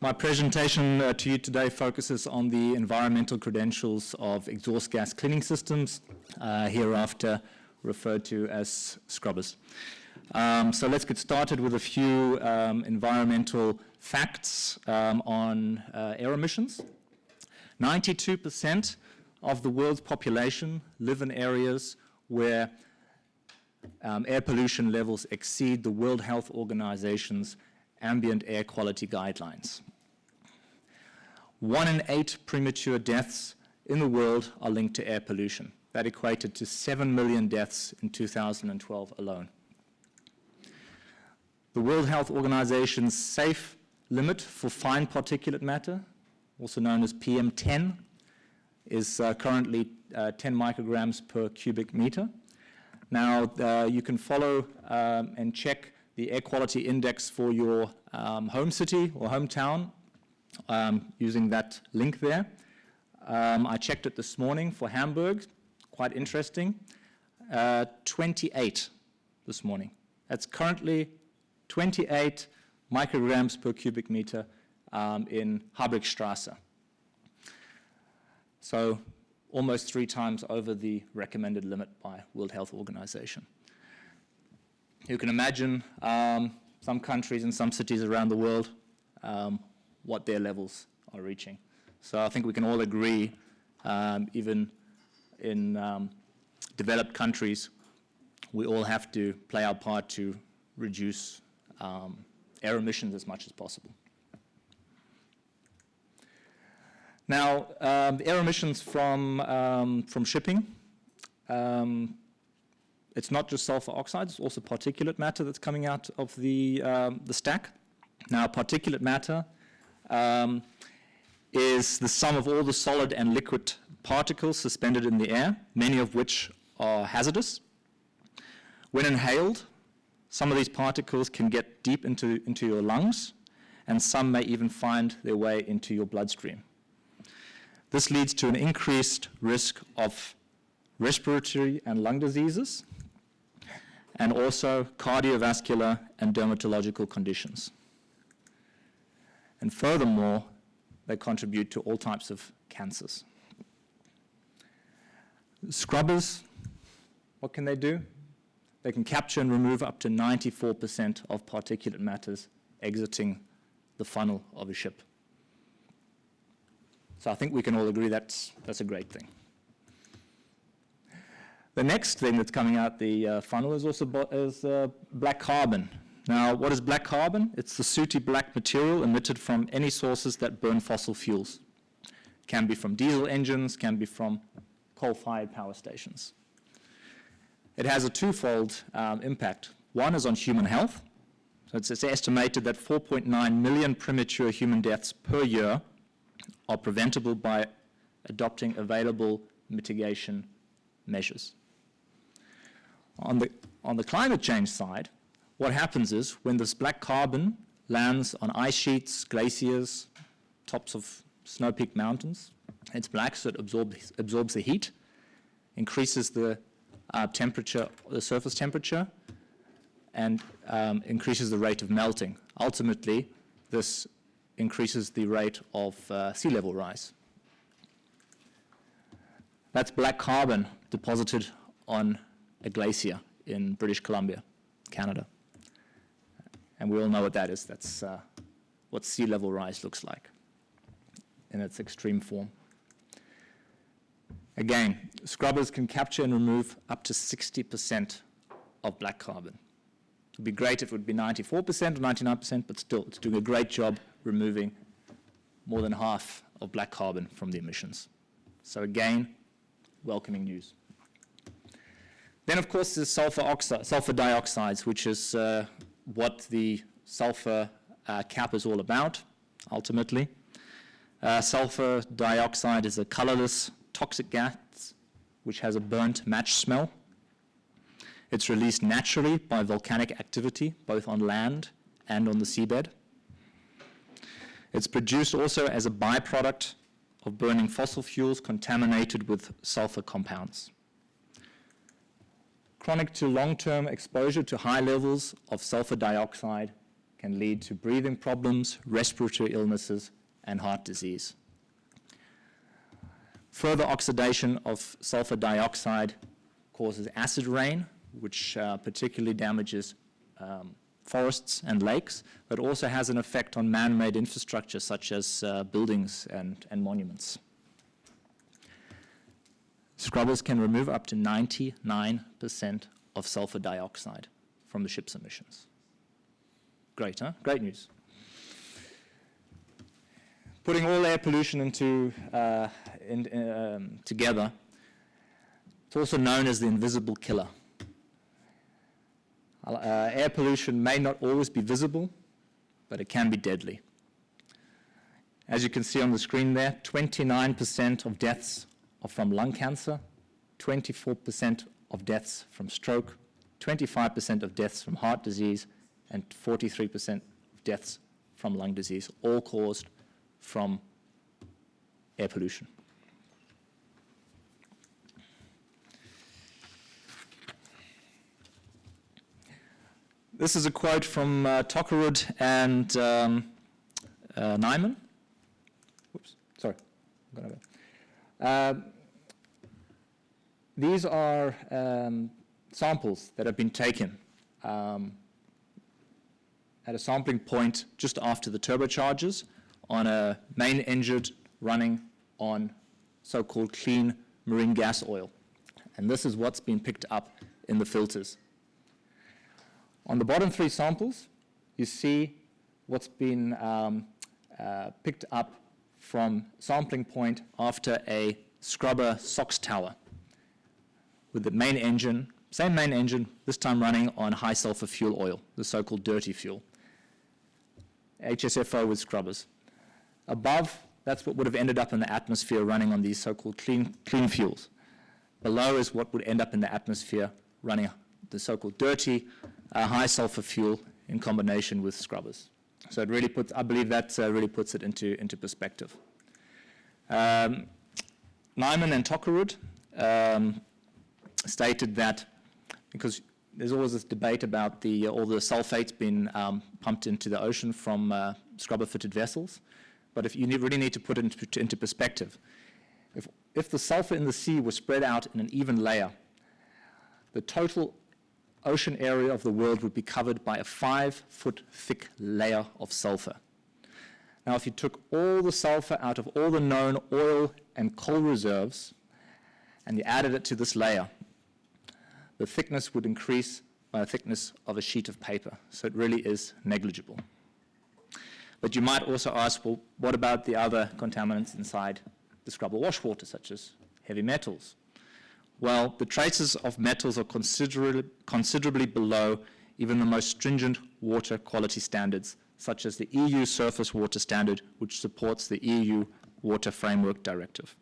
My presentation to you today focuses on the environmental credentials of exhaust gas cleaning systems, hereafter referred to as scrubbers. So let's get started with a few environmental facts on air emissions. 92% of the world's population live in areas where air pollution levels exceed the World Health Organization's ambient air quality guidelines. 1 in 8 premature deaths in the world are linked to air pollution. That equated to 7 million deaths in 2012 alone. The World Health Organization's safe limit for fine particulate matter, also known as PM10, is currently 10 micrograms per cubic meter. Now, you can follow and check the air quality index for your home city or hometown using that link there. I checked it this morning for Hamburg, quite interesting, 28 this morning. That's currently 28 micrograms per cubic meter in Habrigstrasse. So almost 3 times over the recommended limit by World Health Organization. You can imagine some countries and some cities around the world what their levels are reaching. So I think we can all agree, even in developed countries, we all have to play our part to reduce air emissions as much as possible. Now, air emissions from shipping, it's not just sulfur oxides, it's also particulate matter that's coming out of the stack. Now, particulate matter is the sum of all the solid and liquid particles suspended in the air, many of which are hazardous. When inhaled, some of these particles can get deep into your lungs, and some may even find their way into your bloodstream. This leads to an increased risk of respiratory and lung diseases, and also cardiovascular and dermatological conditions. And furthermore, they contribute to all types of cancers. Scrubbers, what can they do? They can capture and remove up to 94% of particulate matters exiting the funnel of a ship. So I think we can all agree that's a great thing. The next thing that's coming out the funnel is also black carbon. Now, what is black carbon? It's the sooty black material emitted from any sources that burn fossil fuels. It can be from diesel engines, can be from coal-fired power stations. It has a twofold impact. One is on human health. So it's estimated that 4.9 million premature human deaths per year are preventable by adopting available mitigation measures. On the climate change side, what happens is when this black carbon lands on ice sheets, glaciers, tops of snow-peaked mountains, it's black, so it absorbs the heat, increases the temperature, the surface temperature, and increases the rate of melting. Ultimately, this increases the rate of sea level rise. That's black carbon deposited on a glacier in British Columbia, Canada. And we all know what that is. That's what sea level rise looks like in its extreme form. Again, scrubbers can capture and remove up to 60% of black carbon. It would be great if it would be 94% or 99%, but still, it's doing a great job removing more than half of black carbon from the emissions. So again, welcoming news. Then, of course, there's sulfur dioxides, which is what the sulfur cap is all about, ultimately. Sulfur dioxide is a colorless, toxic gas which has a burnt match smell. It's released naturally by volcanic activity, both on land and on the seabed. It's produced also as a byproduct of burning fossil fuels contaminated with sulfur compounds. Chronic to long-term exposure to high levels of sulfur dioxide can lead to breathing problems, respiratory illnesses, and heart disease. Further oxidation of sulfur dioxide causes acid rain, which particularly damages forests and lakes, but also has an effect on man-made infrastructure such as buildings and monuments. Scrubbers can remove up to 99% of sulfur dioxide from the ship's emissions. Great, huh? Great news. Putting all air pollution together, it's also known as the invisible killer. Air pollution may not always be visible, but it can be deadly. As you can see on the screen there, 29% of deaths are from lung cancer, 24% of deaths from stroke, 25% of deaths from heart disease, and 43% of deaths from lung disease, all caused from air pollution. This is a quote from Tokkerud and Nyman. Oops, sorry. These are samples that have been taken at a sampling point just after the turbochargers on a main engine running on so-called clean marine gas oil. And this is what's been picked up in the filters. On the bottom three samples, you see what's been picked up from sampling point after a scrubber SOx tower with the main engine, same main engine, this time running on high sulfur fuel oil, the so-called dirty fuel. HSFO with scrubbers. Above, that's what would have ended up in the atmosphere running on these so-called clean fuels. Below is what would end up in the atmosphere running the so-called dirty, high sulfur fuel in combination with scrubbers. So it really puts, I believe that really puts it into perspective. Nyman and Tokkerud stated that, because there's always this debate about all the sulfates being pumped into the ocean from scrubber-fitted vessels, but if you really need to put it into perspective, if the sulfur in the sea was spread out in an even layer, the total ocean area of the world would be covered by a 5-foot thick layer of sulfur. Now, if you took all the sulfur out of all the known oil and coal reserves and you added it to this layer, the thickness would increase by the thickness of a sheet of paper. So it really is negligible. But you might also ask, well, what about the other contaminants inside the scrubber wash water, such as heavy metals? Well, the traces of metals are considerably below even the most stringent water quality standards, such as the EU Surface Water Standard, which supports the EU Water Framework Directive.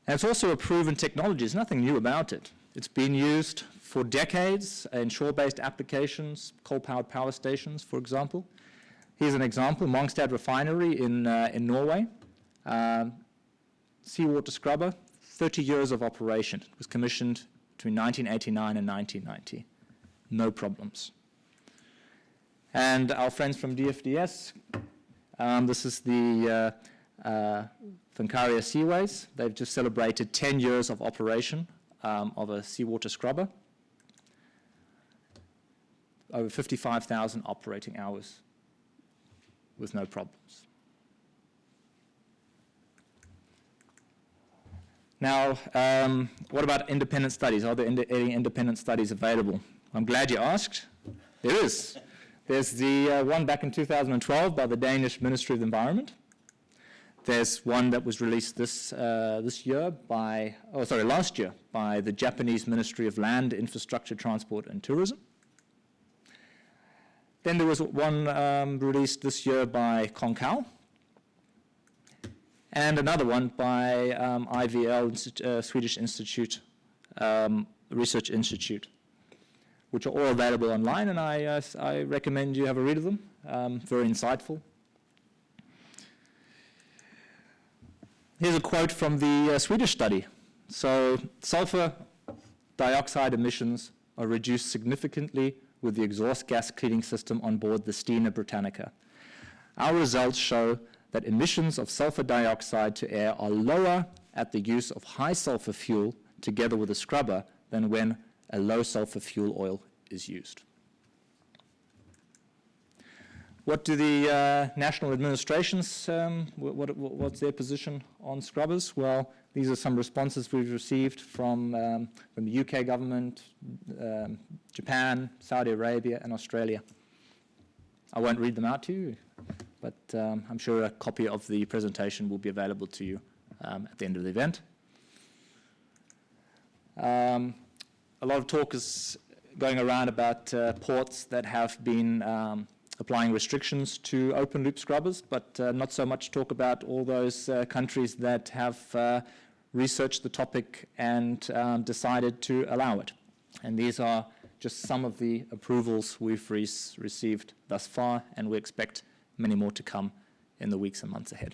And it's also a proven technology. There's nothing new about it. It's been used for decades in shore-based applications, coal-powered power stations, for example. Here's an example, Mongstad Refinery in Norway. Seawater scrubber, 30 years of operation. It was commissioned between 1989 and 1990. No problems. And our friends from DFDS, this is the Funcaria Seaways. They've just celebrated 10 years of operation of a seawater scrubber. Over 55,000 operating hours with no problems. Now, what about independent studies? Are there any independent studies available? I'm glad you asked. There is. There's the one back in 2012 by the Danish Ministry of the Environment. There's one that was released last year by the Japanese Ministry of Land, Infrastructure, Transport and Tourism. Then there was one released this year by Concau, and another one by IVL, Swedish Institute, Research Institute, which are all available online, and I recommend you have a read of them. Very insightful. Here's a quote from the Swedish study. So, sulfur dioxide emissions are reduced significantly with the exhaust gas cleaning system on board the Stena Britannica. Our results show that emissions of sulfur dioxide to air are lower at the use of high sulfur fuel together with a scrubber than when a low sulfur fuel oil is used. What do the national administrations, what's their position on scrubbers? Well, these are some responses we've received from the UK government, Japan, Saudi Arabia, and Australia. I won't read them out to you, but I'm sure a copy of the presentation will be available to you at the end of the event. A lot of talk is going around about ports that have been applying restrictions to open loop scrubbers, but not so much talk about all those countries that have researched the topic and decided to allow it. And these are just some of the approvals we've received thus far, and we expect many more to come in the weeks and months ahead.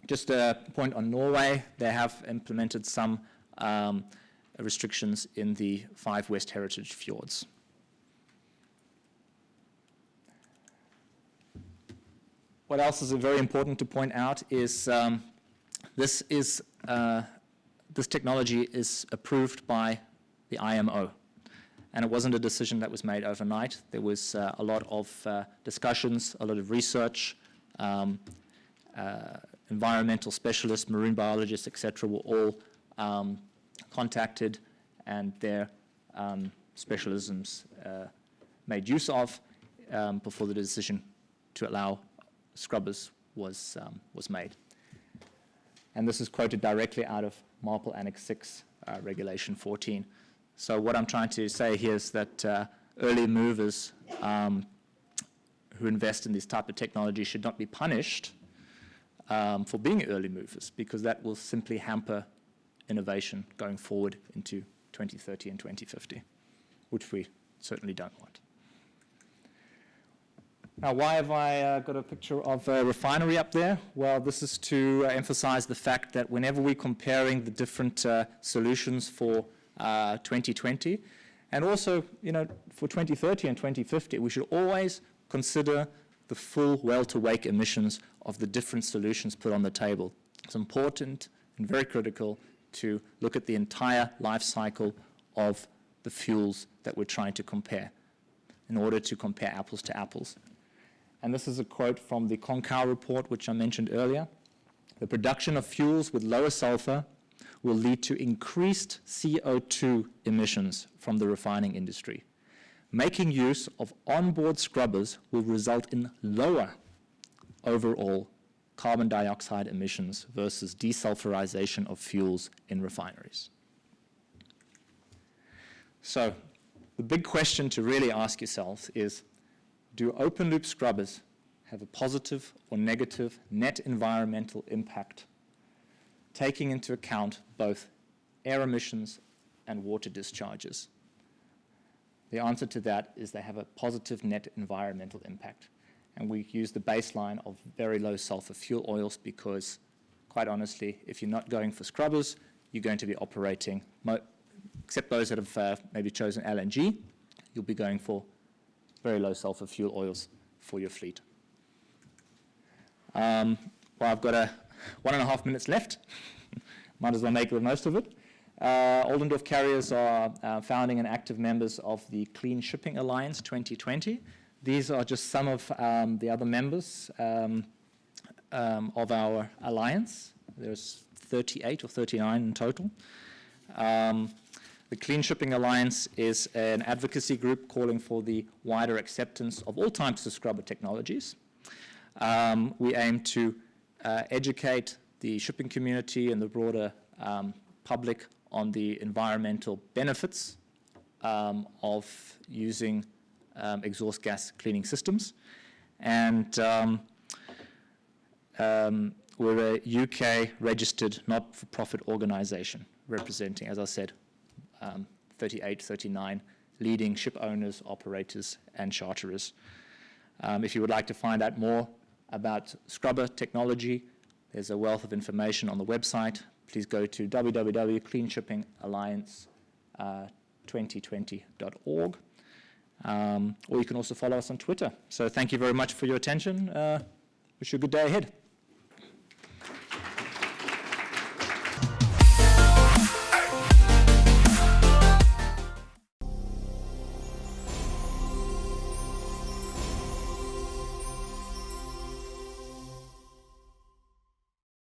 Just a point on Norway, they have implemented some restrictions in the 5 West Heritage fjords. What else is very important to point out is this technology is approved by the IMO, and it wasn't a decision that was made overnight. There was a lot of discussions, a lot of research, environmental specialists, marine biologists, etc., were all contacted, and their specialisms made use of before the decision to allow scrubbers was made. And this is quoted directly out of MARPOL Annex 6, Regulation 14. So what I'm trying to say here is that early movers who invest in this type of technology should not be punished for being early movers, because that will simply hamper innovation going forward into 2030 and 2050, which we certainly don't want. Now, why have I got a picture of a refinery up there? Well, this is to emphasize the fact that whenever we're comparing the different solutions for 2020, and also, for 2030 and 2050, we should always consider the full well-to-wake emissions of the different solutions put on the table. It's important and very critical to look at the entire life cycle of the fuels that we're trying to compare in order to compare apples to apples. And this is a quote from the Concow report, which I mentioned earlier. The production of fuels with lower sulfur will lead to increased CO2 emissions from the refining industry. Making use of onboard scrubbers will result in lower overall carbon dioxide emissions versus desulfurization of fuels in refineries. So the big question to really ask yourselves is, do open-loop scrubbers have a positive or negative net environmental impact, taking into account both air emissions and water discharges? The answer to that is they have a positive net environmental impact. And we use the baseline of very low sulfur fuel oils because, quite honestly, if you're not going for scrubbers, you're going to be operating, except those that have maybe chosen LNG, you'll be going for very low sulfur fuel oils for your fleet. Well, I've got 1.5 minutes left. Might as well make the most of it. Oldendorff carriers are founding and active members of the Clean Shipping Alliance 2020. These are just some of the other members of our alliance. There's 38 or 39 in total. The Clean Shipping Alliance is an advocacy group calling for the wider acceptance of all types of scrubber technologies. We aim to educate the shipping community and the broader public on the environmental benefits of using exhaust gas cleaning systems. And we're a UK registered not-for-profit organization representing, as I said, 38, 39 leading ship owners, operators, and charterers. If you would like to find out more about scrubber technology, there's a wealth of information on the website. Please go to www.cleanshippingalliance.org. 2020.org. Or you can also follow us on Twitter. So thank you very much for your attention. Wish you a good day ahead.